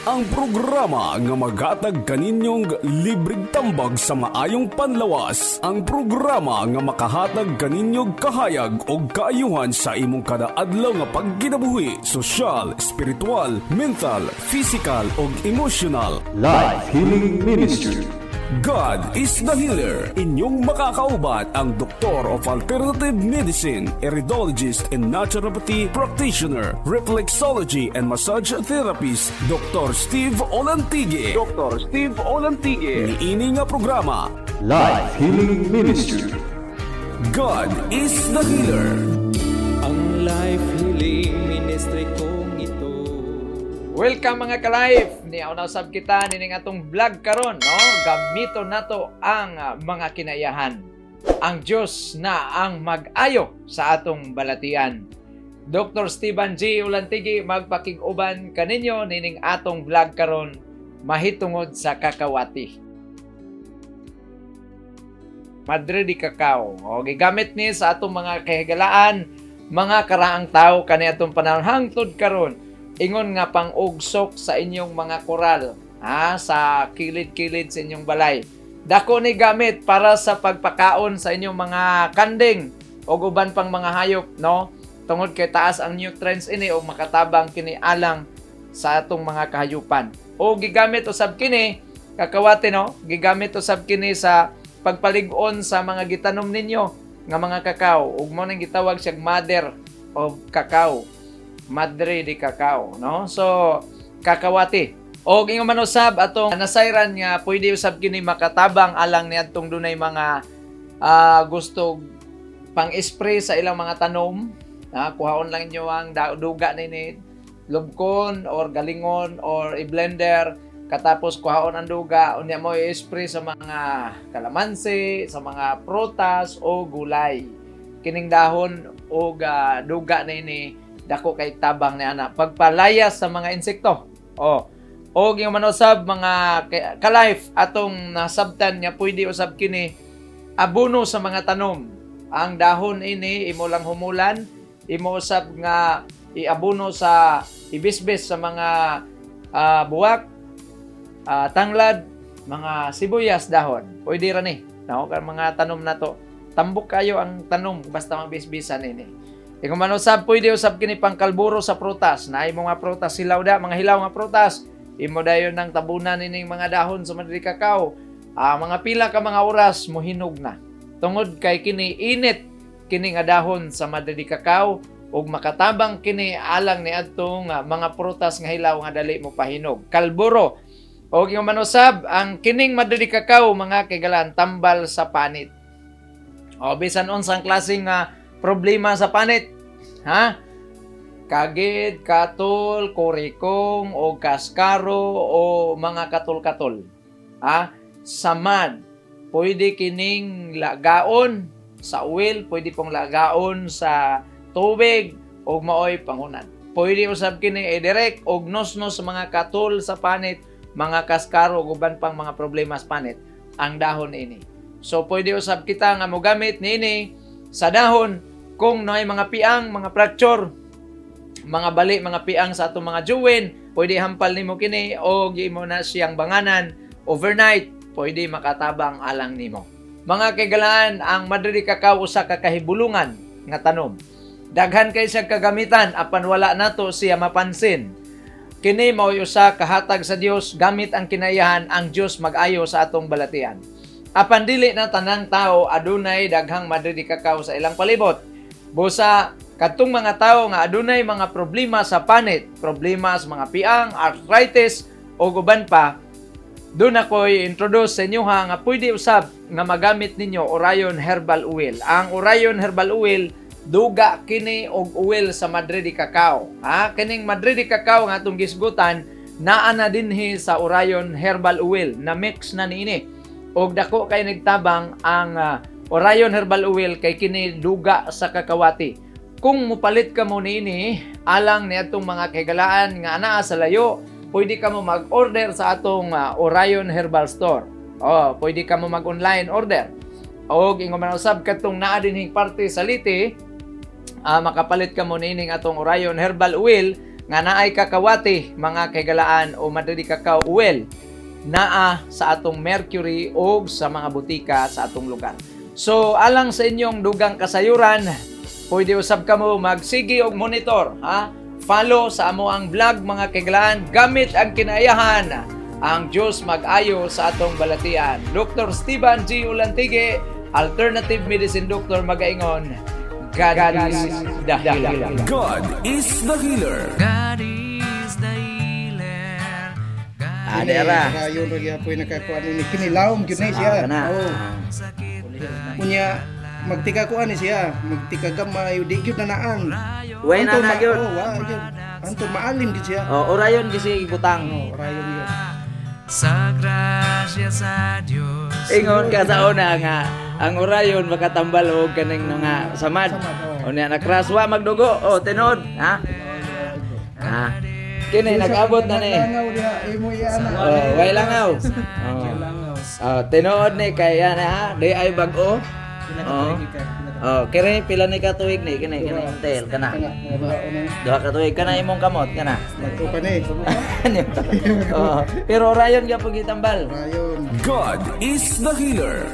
Ang programa nga maghatag kaninyong libreng tambag sa maayong panlawas. Ang programa nga makahatag kaninyong kahayag o kaayuhan sa imong kadaadlaw nga pagkinabuhi, sosyal, spiritual, mental, physical o emotional. Life Healing Ministry. God is the healer. Inyong makakaubat ang Doctor of Alternative Medicine, Iridologist and Naturopathy Practitioner, Reflexology and Massage Therapist, Dr. Steve Olantige. Dr. Steve Olantige. Niini nga programa, Life Healing Ministry. God is the healer. Ang Life Healing Ministry kong ito. Welcome mga ka-life! Niyaw-nasab kita nining atong vlog karon, no? Gamito nato ang mga kinayahan. Ang Diyos na ang mag-ayo sa atong balatian. Dr. Steven G. Ulantigi magpakig-uban kaninyo nining atong vlog karon mahitungod sa kakawati. Madre di Cacao. O gigamit ni sa atong mga kahigalaan, mga karaang tao kani atong panahon hangtod karon. Ingon nga pang-ugsok sa inyong mga koral, sa kilid-kilid sa inyong balay. Dako ni gamit para sa pagpakaon sa inyong mga kanding o uban pang mga hayop, no? Tungod kay taas ang nutrients ini o makatabang kini alang sa atong mga kahayupan. O gigamit usab kini kakawati, no? Gigamit usab kini sa pagpalig-on sa mga gitanom ninyo nga mga kakao. Ug mo nang gitawag siyang mother of cacao. Madre di Cacao, no? So, kakawati. O ingon man usab atong nasayran nga pwede usab kini makatabang alang niadtong dunay mga gusto pang-spray sa ilang mga tanom. Kuhaon lang nyo ang duga ni lubkon or galingon or i-blender. Katapos kuhaon ang duga, unya mo i-spray sa mga kalamansi, sa mga prutas o gulay. Kining dahon o duga ni dako kay tabang ni ana pagpalayas sa mga insekto. O yung manusab mga ka-life atong nasabtan nga pwede usab kini abono sa mga tanom. Ang dahon ini imo lang humulan, imo usab nga iabono sa ibisbis sa mga buwak, tanglad, mga sibuyas dahon. Pwede ra ni. No, kan mga tanom nato. Tambok kayo ang tanom basta mabisbisan ini. Kung manusab, pwede usab kini pangkalburo sa prutas. Na mga prutas hilaw da, mga hilaw nga prutas. Imo dayon ng tabunan nining mga dahon sa Madre Cacao. Mga pila ka mga oras mohinog na. Tungod kay kini init kini nga dahon sa Madre Cacao ug makatabang kini alang ni adtong mga prutas nga hilaw nga dali mo pahinog. Kalburo. O yung manusab, ang kining Madre Cacao mga kaigalan tambal sa panit. O bisan unsang klaseng problema sa panit, kagid, katol, kurikong, o kaskaro, o mga katol-katol. Samad, pwede kining lagaon sa oil, pwede pong lagaon sa tubig, o maoy pangunan. Pwede usab kini direct o nosnos sa mga katol sa panit, mga kaskaro, o uban pang mga problema sa panit, ang dahon ini. So, pwede usab kita nga mogamit nini sa dahon kung may mga piang, mga fracture, mga bali, mga piang sa atong mga juwin, pwede hampal nimo kini o gimo na siyang banganan overnight, pwede makatabang alang nimo. Mga kaigalaan, ang Madre Cacao usa ka kahibulungan nga tanom. Daghan kay siya kagamitan apan wala nato siya mapansin. Kini mao usa kahatag sa Dios gamit ang kinayahan ang Dios mag-ayo sa atong balatian. Apan dili na tanang tao adunay daghang Madre Cacao sa ilang palibot. Busa kadtong mga tao nga adunay mga problema sa panit, problema sa mga piang, arthritis o uban pa, doon ako'y introduce sa inyo nga pwede usab nga magamit ninyo Orion Herbal Oil. Ang Orion Herbal Oil duga kini og oil sa Madre Cacao. Kining Madre Cacao nga atong gisgutan naa na dinhi sa Orion Herbal Oil na mix na niini. Og dako kay nagtabang ang Orion Herbal Oil kay kini duga sa kakawati. Kung mupalit ka mo niini alang ni atong mga kagalaan nga anaa sa layo, pwede ka mo mag-order sa atong Orion Herbal Store. Pwede ka mo mag-online order. O ingon man usab katong naa dinhing parte sa Liti, makapalit ka mo nining atong Orion Herbal Oil nga naay kakawati mga kagalaan o madali kakao oil naa sa atong mercury o sa mga butika sa atong lugar. So alang sa inyong dugang kasayuran, pwede usab kamo magsigi og monitor, ha? Follow sa amo ang vlog mga kagalaan gamit ang kinaayahan. Ang Diyos mag-ayo sa atong balatian. Dr. Steven G. Ulantige, Alternative Medicine Doctor magaingon, God is the healer. God is the healer. God is the healer. God Adera. Rayon ra gyapon nakakuan ni kinilawom gyud na siya. Kana. Oo. Unya magtika kuan ni siya, magtika gamay di gyud na naan. Way na Antod na ma- gyud. Oo, wa gyud. Antod maalim gyud siya. Oh, orayon gisi ibutang. Rayon gyud. sa grasya sa Diyos. Ingon ka sa una nga ang orayon makatambal og kaning nga samad. O niya nakraswa magdugo. O tinod, ha? Ha? Kini nag-abot na ni. Langaw diha imo yana. Oh, way langaw. Oh, tinuod ni kay yan ha. Di ay bag-o. Oh, kini pila ni ka tuig ni kini tel kana. Duha ka tuig kana imong kamot kana. Magko pa ni. Oh, pero orayon gyapon gitambal. Rayon. God is the healer.